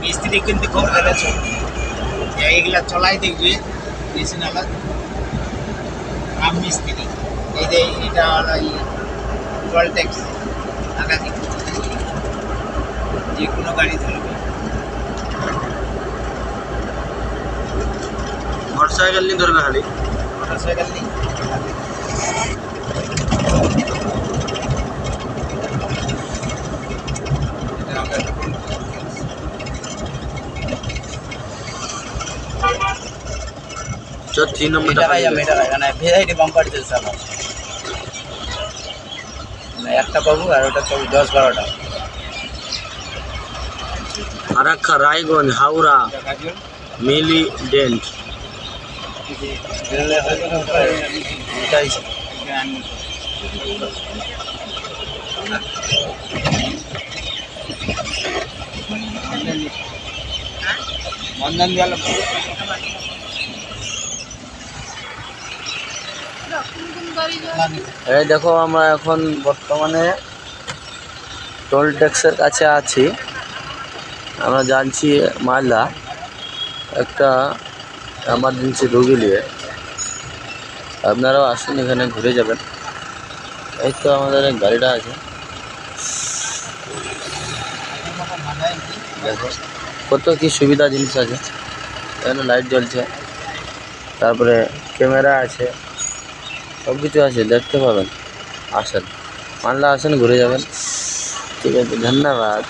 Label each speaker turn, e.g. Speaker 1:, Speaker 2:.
Speaker 1: মিস্ত্রি কিন্তু খুব ভালো চলে, এইগুলা চলাই দেখবে মেশিনালা রাম মিস্ত্রি। এই যে এটা হলো টোল ট্যাক্স টাকা দিবে, যে কোনো গাড়ি ধরবে।
Speaker 2: মোটরসাইকেল নিয়ে ধরবে খালি,
Speaker 1: মোটরসাইকেল নেই।
Speaker 2: जो 3 नंबर
Speaker 1: এখানে ভেরাইটি বাম্পার চলছে আমার, একটা পাবো আর ওটা তো 10-12টা।
Speaker 2: आरक्खा रायगंज हावड़ा मिली डेंट
Speaker 1: বন্ধন গেল।
Speaker 2: এই দেখো আমরা এখন বর্তমানে টোল ট্যাক্সের কাছে আছি। আমরা যাচ্ছি মালদা একটা এমার্জেন্সি রোগী নিয়ে। আপনারাও আসুন, এখানে ঘুরে যাবেন। এই তো আমাদের এই গাড়িটা আছে, দেখো কত কি সুবিধা জিনিস আছে। এখানে লাইট জ্বলছে, তারপরে ক্যামেরা আছে, সব কিছু আছে, দেখতে পাবেন। আসেন মালদা, আসেন ঘুরে যাবেন। ঠিক আছে, ধন্যবাদ।